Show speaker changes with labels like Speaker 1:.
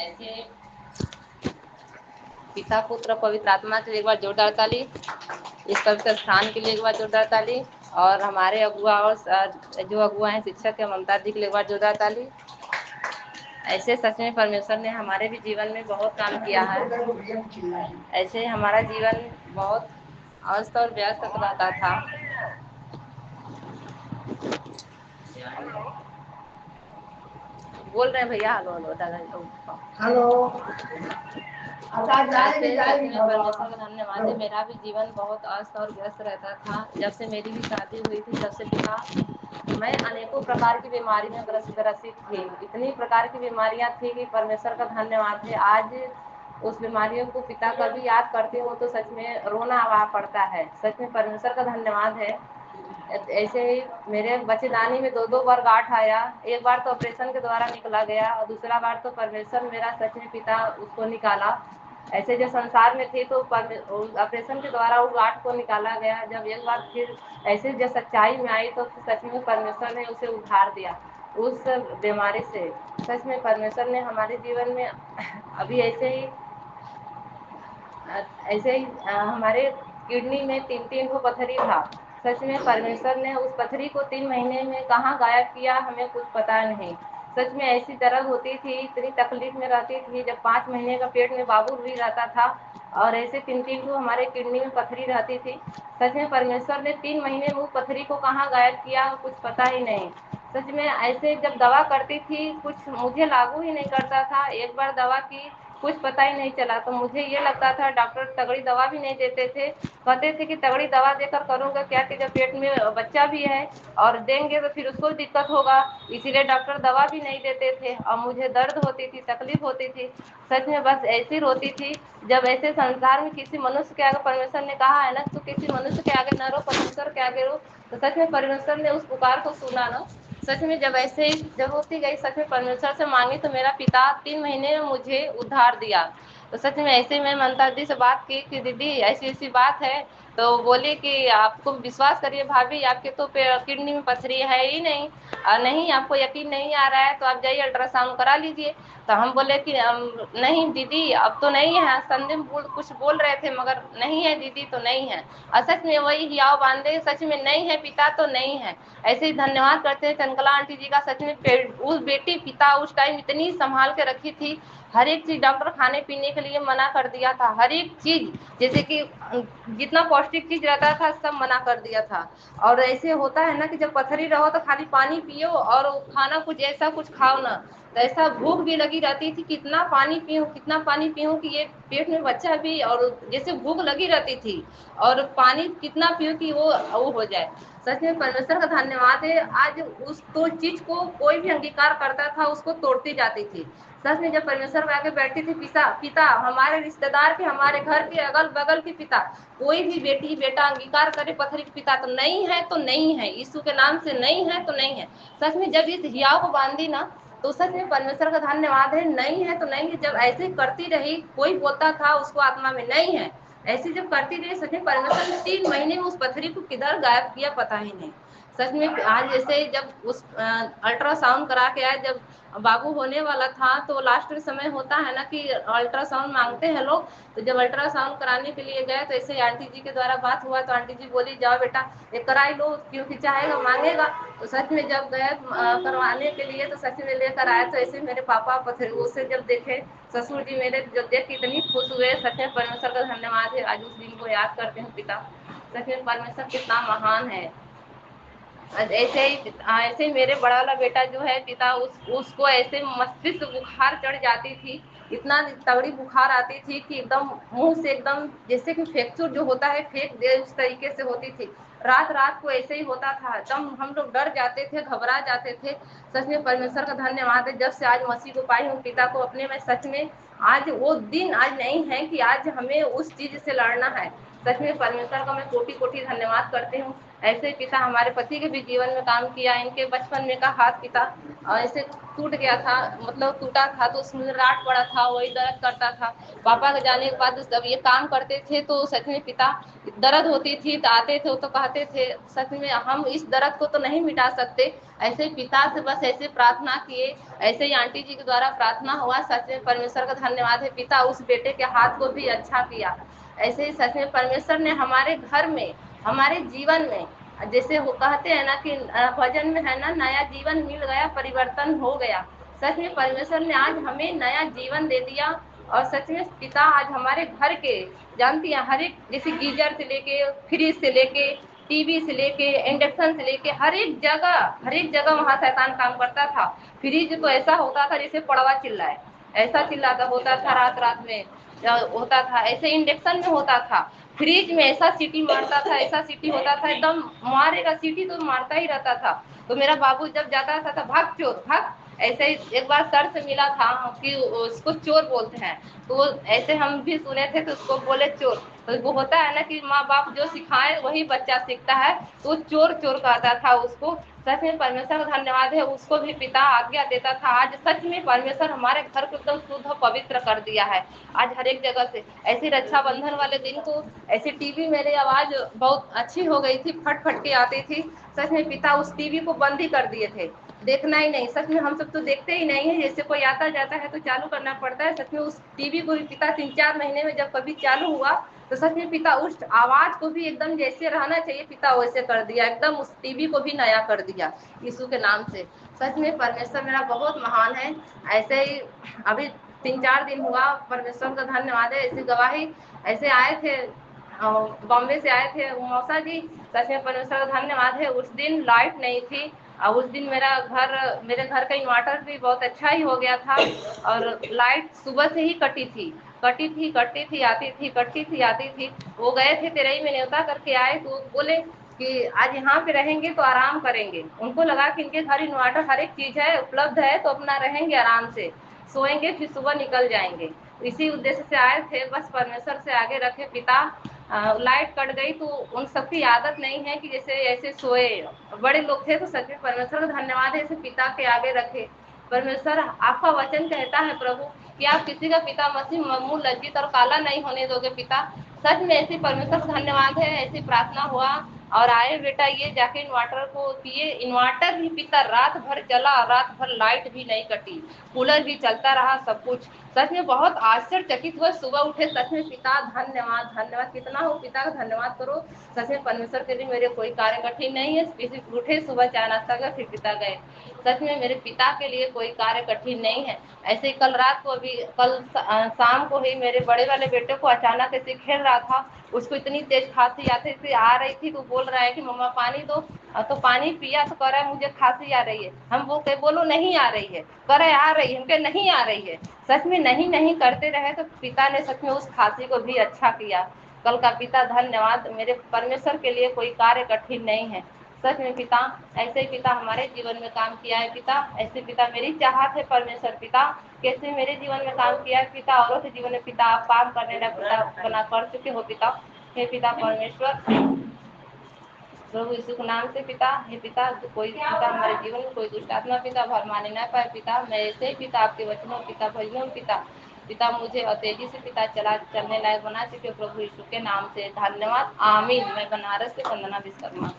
Speaker 1: ऐसे पिता पुत्र पवित्र आत्मा के लिए एक बार जोरदार ताली। इस पवित्र स्थान के लिए एक बार जोरदार ताली। और हमारे अगुआ और जो अगुआ हैं शिक्षक है ममता जी के लिए एक बार जोरदार ताली। ऐसे सच में परमेश्वर ने हमारे भी जीवन में बहुत काम किया है। ऐसे हमारा जीवन बहुत अस्त और व्यस्त रहता था। बोल रहे हैं भैया। हेलो हेलो दादा हेलो। परमेश्वर का धन्यवाद है। मेरा भी जीवन बहुत अस्त और व्यस्त रहता था। जब से मेरी भी शादी हुई थी तब से पिता मैं अनेकों प्रकार की बीमारी में ग्रसित थी। इतनी प्रकार की बीमारियां थी कि परमेश्वर का धन्यवाद है। आज उस बीमारियों को पिता कभी याद करती हूँ तो सच में रोना आ पड़ता है। सच में परमेश्वर का धन्यवाद है। ऐसे ही मेरे बच्चेदानी में 2-2 बार गांठ आया। एक बार तो ऑपरेशन के द्वारा निकला गया और दूसरा बार तो परमेश्वर मेरा सच में पिता उसको निकाला। ऐसे जो संसार में थे तो ऑपरेशन के द्वारा वो गांठ को निकाला गया। जब एक बार फिर ऐसे जो सच्चाई में आई तो सच में परमेश्वर ने उसे उद्धार दिया उस बीमारी से। सच में परमेश्वर ने हमारे जीवन में अभी ऐसे ही हमारे किडनी में 3 को पथरी था। सच में परमेश्वर ने उस पथरी को 3 महीने में कहाँ गायब किया हमें कुछ पता नहीं। सच में ऐसी दर्द होती थी, इतनी तकलीफ में रहती थी। जब 5 महीने का पेट में बाबू भी रहता था और ऐसे 3 को हमारे किडनी में पथरी रहती थी। सच में परमेश्वर ने 3 महीने में उस पथरी को कहाँ गायब किया कुछ पता ही नहीं। सच में ऐसे जब दवा करती थी कुछ मुझे लागू ही नहीं करता था। एक बार दवा की कुछ पता ही नहीं चला तो मुझे ये लगता था डॉक्टर तगड़ी दवा भी नहीं देते थे। कहते थे कि तगड़ी दवा देकर करूँगा क्या कि जब पेट में बच्चा भी है और देंगे तो फिर उसको दिक्कत होगा, इसीलिए डॉक्टर दवा भी नहीं देते थे। और मुझे दर्द होती थी, तकलीफ होती थी। सच में बस ऐसी रोती थी। जब ऐसे संसार में किसी मनुष्य के आगे परमेश्वर ने कहा है ना तो किसी मनुष्य के आगे न रो, परमेश्वर के आगे रो। तो सच में परमेश्वर ने उस पुकार को सुना ना। सच में जब ऐसे ही जब होती गई सच में परमेश्वर से मांगी तो मेरा पिता 3 महीने में मुझे उद्धार दिया। तो सच में ऐसे मैं ममता दी से बात की कि दीदी ऐसी ऐसी बात है। तो बोली कि आपको विश्वास करिए भाभी आपके तो किडनी में पथरी है ही नहीं। नहीं आपको यकीन नहीं आ रहा है तो आप जाइए अल्ट्रासाउंड करा लीजिए। तो हम बोले कि नहीं दीदी अब तो नहीं है। संदेह कुछ बोल रहे थे मगर नहीं है दीदी तो नहीं है। और सच में वही हियाव बांधे सच में नहीं है पिता तो नहीं है। ऐसे ही धन्यवाद करते हैं चंद्रकला आंटी जी का। सच में उस बेटी पिता उस टाइम इतनी संभाल के रखी थी। हर एक चीज डॉक्टर खाने पीने के लिए मना कर दिया था। हर एक चीज जैसे कि जितना पौष्टिक चीज रहता था सब मना कर दिया था। और ऐसे होता है ना कि जब पथरी रहो तो खाली पानी पियो और खाना कुछ ऐसा कुछ खाओ ना। तो ऐसा भूख भी लगी रहती थी कितना पानी पीऊँ कि ये पेट में बच्चा भी और जैसे भूख लगी रहती थी। और पानी कितना पियो कि वो हो जाए। सच में परमेश्वर का धन्यवाद है। आज उस तो चीज को कोई भी अंगीकार करता था उसको तोड़ती जाती थी। सच में जब परमेश्वर में आके बैठती थी पिता हमारे रिश्तेदार के हमारे घर के अगल बगल के पिता कोई भी बेटी बेटा अंगीकार करे पथरी के पिता तो नहीं है तो नहीं है, यीशु के नाम से नहीं है तो नहीं है। सच में जब इस हियाव को बांधी ना तो सच में परमेश्वर का धन्यवाद है। नहीं है तो नहीं है। जब ऐसे करती रही कोई बोलता था उसको आत्मा में नहीं है ऐसे जब करती रही सच में परमेश्वर ने 3 महीने में उस पथरी को किधर गायब किया पता ही नहीं। सच में आज जैसे जब उस अल्ट्रासाउंड करा के आए जब बाबू होने वाला था तो लास्ट के समय होता है ना कि अल्ट्रासाउंड मांगते हैं लोग। तो जब अल्ट्रासाउंड कराने के लिए गए तो ऐसे आंटी जी के द्वारा बात हुआ तो आंटी जी बोली जाओ बेटा ये कराई लो क्योंकि चाहेगा मांगेगा। तो सच में जब गए करवाने के लिए तो सच में लेकर आए तो ऐसे मेरे पापा पथरी उसे जब देखे ससुर जी मेरे जब देख के इतनी खुश हुए। सच में परमेश्वर का धन्यवाद है। आज उस दिन को याद करते हैं पिता। सच में परमेश्वर कितना महान है। ऐसे ही मेरे बड़ा वाला बेटा जो है पिता उसको ऐसे मस्तिष्क बुखार चढ़ जाती थी। इतना तगड़ी बुखार आती थी कि एकदम मुंह से एकदम जैसे कि फ्रैक्चर जो होता है फेंक दे उस तरीके से होती थी। रात रात को ऐसे ही होता था। एकदम हम लोग डर जाते थे घबरा जाते थे। सच में परमेश्वर का धन्यवाद है। जब से आज मसीह को पाई हूँ पिता को अपने में सच में आज वो दिन आज नहीं है कि आज हमें उस चीज से लड़ना है। सच में परमेश्वर का मैं कोटि कोटि धन्यवाद करती हूँ। ऐसे पिता हमारे पति के भी जीवन में काम किया। इनके बचपन में का हाथ पिता ऐसे टूट गया था मतलब टूटा था तो उसमें राट पड़ा था वही दर्द करता था। पापा के जाने के बाद जब ये काम करते थे तो सच में पिता दर्द होती थी तो आते थे तो कहते थे सच में हम इस दर्द को तो नहीं मिटा सकते ऐसे पिता से बस ऐसे प्रार्थना किए, ऐसे ही आंटी जी के द्वारा प्रार्थना हुआ। सच में परमेश्वर का धन्यवाद है, पिता उस बेटे के हाथ को भी अच्छा किया। ऐसे ही सच में परमेश्वर ने हमारे घर में, हमारे जीवन में, जैसे वो कहते हैं ना कि भजन में है ना, नया जीवन मिल गया, परिवर्तन हो गया। सच में परमेश्वर ने आज हमें नया जीवन दे दिया। और सच में पिता आज हमारे घर के, जानती हैं, हर एक, जैसे गीजर से लेके, फ्रिज से लेके, टीवी से लेके, इंडक्शन से लेके, हर एक जगह वहाँ शैतान काम करता था। फ्रिज तो ऐसा होता था जैसे पड़वा चिल्लाए, ऐसा चिल्लाता होता था, रात में होता था। ऐसे इंडक्शन में होता था, फ्रिज में ऐसा सीटी मारता था, ऐसा सीटी होता था, एकदम मारेगा, सीटी तो मारता ही रहता था। तो मेरा बाबू जब जाता था तो भाग चोर भाग। ऐसे ही एक बार सर से मिला था कि उसको चोर बोलते हैं, तो ऐसे हम भी सुने थे, तो उसको बोले चोर। तो वो होता है ना कि माँ बाप जो सिखाए वही बच्चा सीखता है, तो चोर चोर कहता था उसको। सच में परमेश्वर का धन्यवाद है, उसको भी पिता आज्ञा देता था। आज सच में परमेश्वर हमारे घर को एकदम शुद्ध और पवित्र कर दिया है। आज हर एक जगह से ऐसे रक्षाबंधन वाले दिन को ऐसे टीवी, मेरी आवाज बहुत अच्छी हो गई थी, फट फट के आती थी। सच में पिता उस टीवी को बंद ही कर दिए थे, देखना ही नहीं। सच में हम सब तो देखते ही नहीं है, जैसे कोई आता जाता है तो चालू करना पड़ता है। सच में उस टीवी को भी पिता 3-4 महीने में जब कभी चालू हुआ, तो सच में पिता उस आवाज को भी एकदम जैसे रहना चाहिए पिता वैसे कर दिया, एकदम उस टीवी को भी नया कर दिया यीशु के नाम से। सच में परमेश्वर मेरा बहुत महान है। ऐसे ही अभी 3-4 दिन हुआ, परमेश्वर का धन्यवाद है। ऐसी गवाही, ऐसे आए थे बॉम्बे से आए थे मौसा जी। सच में परमेश्वर का धन्यवाद है, उस दिन लाइट नहीं थी। उस दिन मेरे घर का इन्वर्टर भी बहुत अच्छा ही हो गया था, और लाइट सुबह से ही कटी थी, आती थी। वो गए थे तेरही में न्योता करके आए, तो बोले कि आज यहाँ पे रहेंगे तो आराम करेंगे। उनको लगा कि इनके घर इन्वर्टर हर एक चीज है, उपलब्ध है, तो अपना रहेंगे आराम से, सोएंगे, फिर सुबह निकल जाएंगे। इसी उद्देश्य से आए थे। बस परमेश्वर से आगे रखे पिता। लाइट कट गई तो उन सबकी आदत नहीं है कि जैसे ऐसे सोए, बड़े लोग थे, तो सच में परमेश्वर का धन्यवाद है, ऐसे पिता के आगे रखे। परमेश्वर आपका वचन कहता है प्रभु कि आप किसी का पिता मसीह मुंह लज्जित और काला नहीं होने दोगे पिता। सच में ऐसे परमेश्वर का धन्यवाद है। ऐसी प्रार्थना हुआ और आए बेटा, ये जाके इन्वर्टर को किए, इन्वर्टर भी पिता रात भर चला, रात भर लाइट भी नहीं कटी, कूलर भी चलता रहा, सब कुछ। सच में बहुत आश्चर्यचकित हुए, सुबह उठे, सच में पिता धन्यवाद धन्यवाद, कितना हो पिता का धन्यवाद करो। सच में परमेश्वर के लिए मेरे कोई कार्य कठिन नहीं है। उठे, सुबह चाय नाश्ता कर, फिर पिता गए। सच में मेरे पिता के लिए कोई कार्य कठिन नहीं है। ऐसे ही कल रात को, अभी कल शाम को ही मेरे बड़े वाले बेटे को अचानक ऐसे खेल रहा था, उसको इतनी तेज खांसी आती थी, आ रही थी, तो बोल रहा है कि मम्मा पानी दो। तो पानी पिया तो कह रहा है मुझे खांसी आ रही है। हम वो कहे बोलो नहीं आ रही है, कह रहे आ रही है, हम कहे नहीं आ रही है। सच में नहीं नहीं करते रहे, तो पिता ने सच में उस खांसी को भी अच्छा किया। कल का पिता धन्यवाद, मेरे परमेश्वर के लिए कोई कार्य कठिन नहीं है। सच में पिता, ऐसे पिता हमारे जीवन में काम किया है पिता। ऐसे पिता मेरी चाहत है परमेश्वर पिता, कैसे मेरे जीवन में काम किया है पिता, औरों के जीवन में पिता आप काम करने का पिता बना कर चुके हो पिता। हे पिता परमेश्वर, प्रभु यीशु के नाम से पिता, हे पिता, कोई पिता हमारे जीवन में कोई दुष्ट आत्मा पिता भर माने ना पाए पिता। मैं ऐसे ही पिता आपके वचनों पिता भजनों पिता, पिता मुझे और तेजी से पिता चलने लायक बना चुके प्रभु यीशु के नाम से धन्यवाद, आमीन। मैं बनारस से वंदना विश्वकर्मा।